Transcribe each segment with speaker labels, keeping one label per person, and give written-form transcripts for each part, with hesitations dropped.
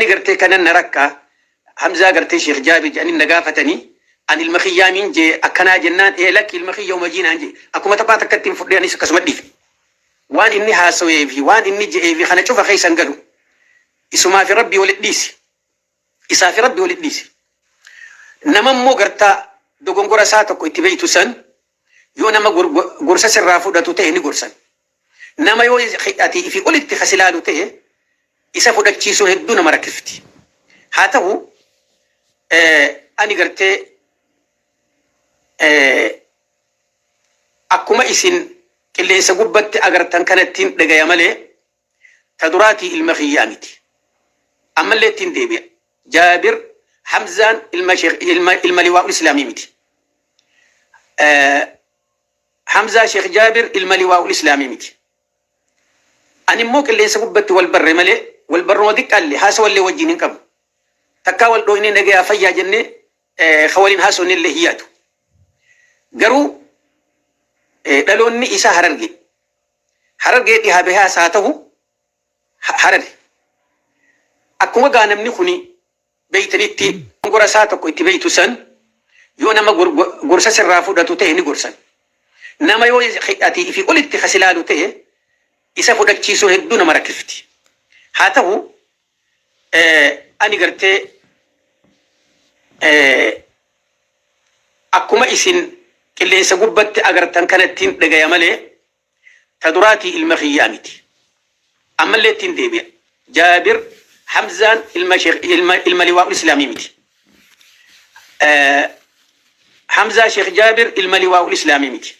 Speaker 1: واني قرتي كان نركا حمزة قرتي شيخ جابر أني نقافتني عن المخيامين جي أكنا جنان إيه لك المخي يوم جينا جي أكو ما تبعت كتيم فرداني سكسمت دي وان إني هاسوي في وان إني جي في خنا شوف خيس انقلو اسمها في ربي ولديسي إسا في ربي ولديسي نما مو قرتا دوغون قرساتو كو اتبيتو سن يو نما قرسا سرافو داتو تهني قرسا نما يو خياتي في قلت خسلالو ته إسا فودك تشيسو هدو نما ركفتي هاتهو أني قرتي أكما إسن كلي سقبت أقرتن كانت دقايا مالي تدراتي المخيامتي أما اللي تندبي جابر حمزان الملواء الإسلامي متي حمزة شيخ جابر الملواء الإسلامي متي أنا موك اللي سقبت والبر مالي والبر وديك قال لي هاسو اللي وجيني كم تكاول دويني نجا فيا جنة خوالين هاسو اللي هياتو قرو دلوني إسا هررجي دي بها ساته هرر أكما غانمني خوني بيتني تي غرساتو كو تي بيتو سن يو نما غرسا سرافو داتو تهني غرسن نما يو خياتي في قلت خسلالو ته إسا فودك تشيسو هدو نما ركفتي هاته أني قرتي أكما إسن كلي سقبت أقرتن كانت دقايا مالي تدراتي المخيامتي أما اللي تندبي جابر حمزان الملواء الإسلامي متي حمزة شيخ جابر الملواء الإسلامي متي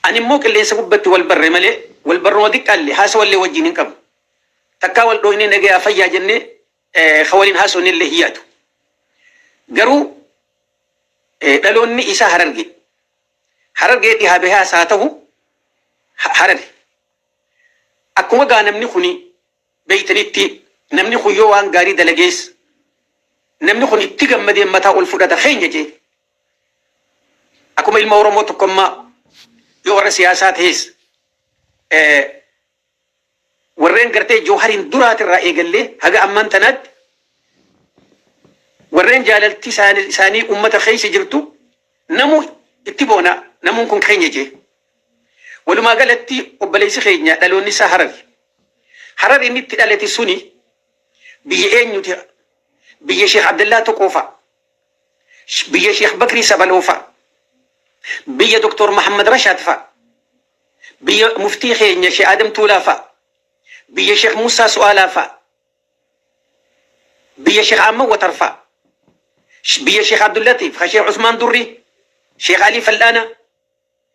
Speaker 1: أنا موك اللي سقبت والبر مالي والبر وديك قال لي هاسو اللي وجيني كم تكاول دويني نجا فيا جنة خوالين هاسو اللي هياتو قرو دلوني إسا هررجي دي بها ساته هرر أكما غانمني خوني بيتني تي نمني خو يوان غاري دلجيس نمني خوني تيغم مدي متا والفودا خين جي أكما المورموت كما يور سياسات هيس ورين قرتي جوهرين درات الرأي قال لي هجا أمان تند ورين جاللتي ساني أمة خيس جرتو نمو اتبونا نمو كن خين جي ولما قالتي وبليس خينيا دلوني حرر إني تدالتي سوني بيجي بيجي شيخ عبد الله تقوفا بيجي شيخ بكري سبلوفا بيجي دكتور محمد رشاد فا بيجي مفتي خينيا شيخ آدم تولافا بيجي شيخ موسى سؤالافا بيجي شيخ عمو وترفا بيجي شيخ عبد اللطيف شيخ عثمان دري شيخ علي فلانا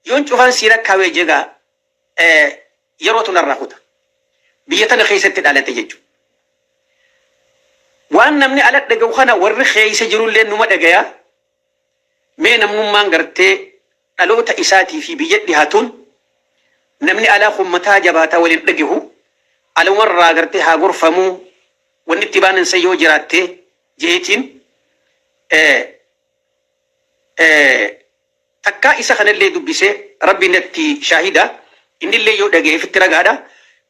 Speaker 1: يون شوفان سيرك كاوي جيغا يروتنا الراخوتا بيتنا خيست دالتي جيجو وان نمني على دغو خنا ور خيس جرول لين نما دغيا مي نمم مانغرتي دلوتا اساتي في بيد هاتون نمني على خمتا جباتا ولين دغيو على ور راغرتي ها غرفمو ونتبان سيو جراتي جيتين تكا إسا خان اللي دبسي ربي نتي شاهدة إن اللي يو دقي في الترقادة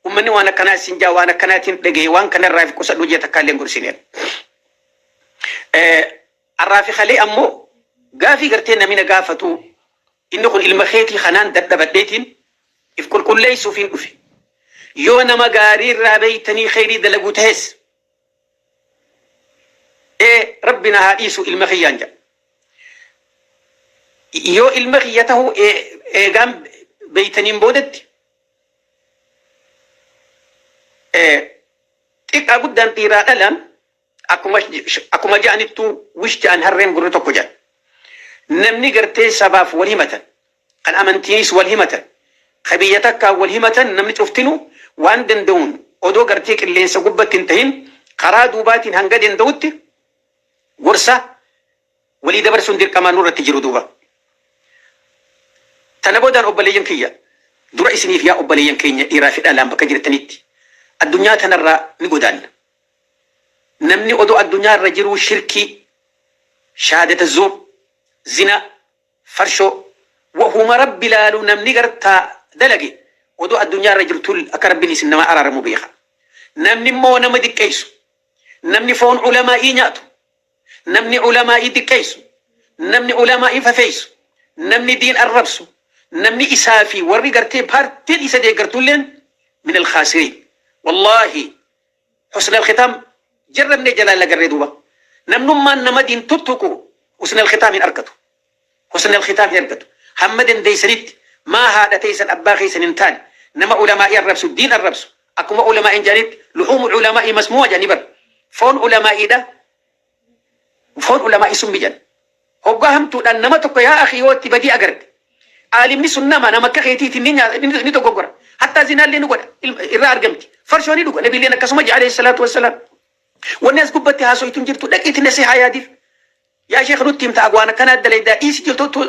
Speaker 1: ومني وانا كنا سنجا وانا كنا تين دقي وان كنا الرافي قصد وجه تكالين قرسينين الرافي خلي أمو قافي قرتين من قافتو إنه المخيتي خنان دبديتين إفكل كل ليسو فين أفي يو نما قارير رابيتني خيري دلقو تهس ربنا هايسو المخيان جا يو المخيته قام بيتنين بودت تيك أقول دان تيرا ألم أكما جاني تو وش جان هرين قرطو كجان نمني قرتي سباف والهمة قال أمنتيس والهمة خبيتك والهمة نمني تفتنو وان دندون ودو قرتيك اللي سقبت تنتهين قرا دوبات هنقدن دوت قرصة ولي دبر سندير كمان نور تجرو دوبا تنبودان أبليين كيا درا إسني فيها أبليين كيا إيرافي الألام بكجر تنيت الدنيا تنرى نقودان نمني أدو الدنيا رجرو شركي شهادة الزور زنا فرشو وهما رب لالو نمني قرتا دلقي أدو الدنيا رجل تول أكرب بني سنما أرار مبيخا نمني مو نمدي كيسو namni foon ulamaa'ii nyaatu, namni ulamaa'ii xiqqeessu, namni ulamaa'ii fafeessu, namni diin arrabsu, namni isaa fi warri gartee paartiin isa deeggartulleen min alkhaasiriin. Wallaahi husna alkhitaam jarrabnee jalaan lagarree duuba. Namnummaan nama diin tuttuqu husna alkhitaam hin argatu. Husna alkhitaam hin argatu. Hamma dandeeysanitti maa haadha teeysan abbaa keeysan hin taane nama ulamaa'ii arrabsu, diin arrabsu. Akkuma ulamaa'in jaanitti luhuumu ulamaa'ii masmuu'a jedhanii bara. Foon ulamaa'iidha. Foon ulamaa'ii sun bijan. Hoggaa hamtuudhaan nama tokko yaa akhi yoo itti badii agarte. Aalimni sun nama akka keetiitiin ni dogoggora. Hattaa zinaallee ni godha irraa argamti. Farshoo ni dhuga. Nabiilleen akkasuma jedhe alayhi salaatu wassalaam. Wanni as gubbatti haasoytuun jirtu dhaqiitti nasihaa yaadiif. Yaa sheekh nutti himta agwaana kana addalaydaa dhiisi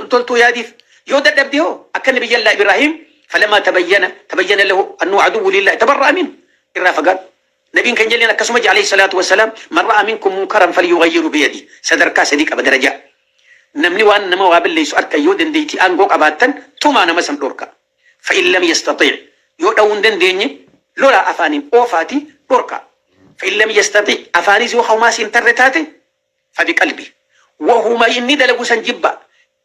Speaker 1: toltuu yaadiif. Yoo dadhabde hoo akka nabiyyi Allah Ibraahiim فلما تبين له أنه عدو لله تبرأ منه إرى فقال نبي كان جلنا كسمة عليه الصلاة والسلام من رأى منكم منكرا فليغير بيدي سدركا صديق أبدا رجع نمني وأن نما وابل ليس أركا يودن ديتي أنقوك أباتن توما نما سمدوركا فإن لم يستطيع يودون دن ديني لولا أفاني أوفاتي دوركا فإن لم يستطيع أفاني زيو خوماسي انترتاتي فبقلبي وهما إني دلقو سنجبا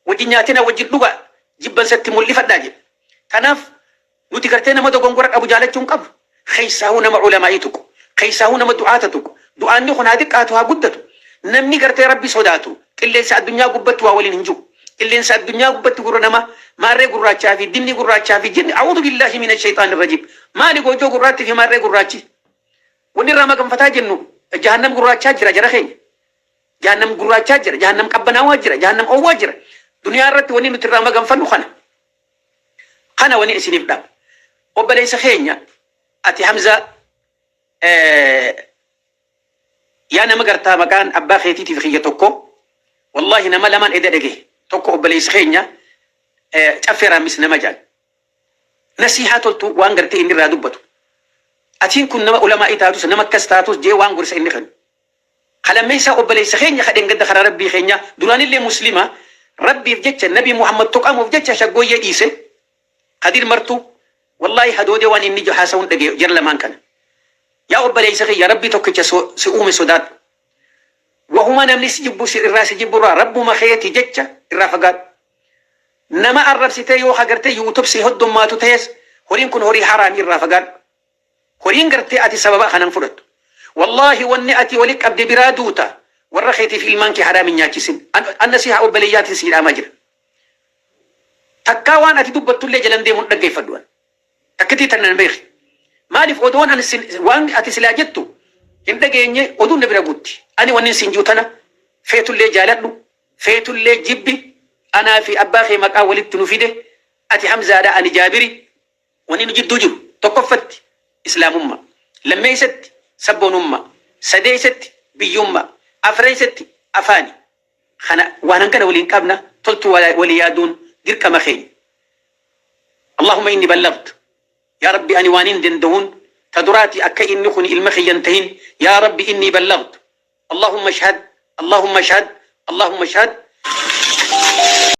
Speaker 1: وجنياتنا وجدلغا جبا ستمولي فداجب Kanaaf nuti gartee nama dogongora qabu jaalachuun qabu. Keessaahuu nama ulamaa'ii tuqu. Keessaahuu nama du'aata tuqu. Du'aanni kun haa xiqqaatu haa guddatu. Namni gartee Rabbi sodaatu qilleensa addunyaa gubbatti waa waliin hin jiru. Qilleensa addunyaa gubbatti gurra nama maarree gurraachaa fi dinni gurraachaa fi jinni a'uudhu billahi mina shaytaani rajiim. Maali goojoo gurraatti fi maarree gurraachi? Wanni irraa maganfataa jennu jahannam gurraachaa jira jara keenya. Jahannam gurraachaa jira. Jahannam qabbanaawaa jira. Jahannam owwaa jira. Duniyaa irratti wanni nuti irraa maganfannu kana. Kana wani isinif dhab. Obboleessa keenya ati Hamza yaa nama gartaa maqaan abbaa keetiitiif kiyya tokko wallahi nama lamaan eda dhage tokko obboleessa keenya caffeeraamis nama jaan. Nasihaa toltu waan gartee inni irraa dubbatu. Atiin kun nama ulamaa'ii taatus nama akkas taatus jee waan gorsa inni kennu. Qalammeessaa obboleessa keenya kadheen gadda karaa rabbii keenya duraanillee muslima rabbiif jecha nabi Muhammad tuqamuuf jecha shaggooyyee dhiise. Qadir martu wallahi hadoode waan inni haasawun dhage jar lamaan kana. Yaa obboleessa kiyya rabbi tokkicha si uume sodaat. Wahuma namni si jibbu si irraa si jibburraa rabbuma keeti jecha irraa fagaat. Nama arrabsitee yoo hagartee yuutub si hoddummaatu ta'es horiin kun horii haraamii irraa fagaat. Horiin gartee ati sababa kanan fudhattu. Wallahi wanni ati wali qabde biraa duuta warra keetiif ilmaan kee haraamin nyaachisin. Anna si haa obboleeyyaatiin si hidhaamaa jira. Takkaa waan ati dubbattullee jalan deemuun dhaggeeffadhuwan. Takkitii tannan beeki. Maaliif oduun waan ati silaa jettu hin dhageenye oduun na bira guutti. Ani wanni sin juutana feetullee jaaladhu, feetullee jibbi, anaa fi abbaa kee maqaa walitti nu fide, ati Hamzaadha ani Jaabiri, wanni nu jidduu jiru tokkoffatti islaamummaa, lammeessatti sabboonummaa, sadeessatti biyyummaa, afreessatti afaani. Kana waan hangana waliin qabna toltu walii yaaduun dirka مخي اللهم إني بلغت يا ربي أني وانين دندهون تدراتي أكي إنخني المخي ينتهين يا ربي إني بلغت اللهم اشهد اللهم اشهد اللهم اشهد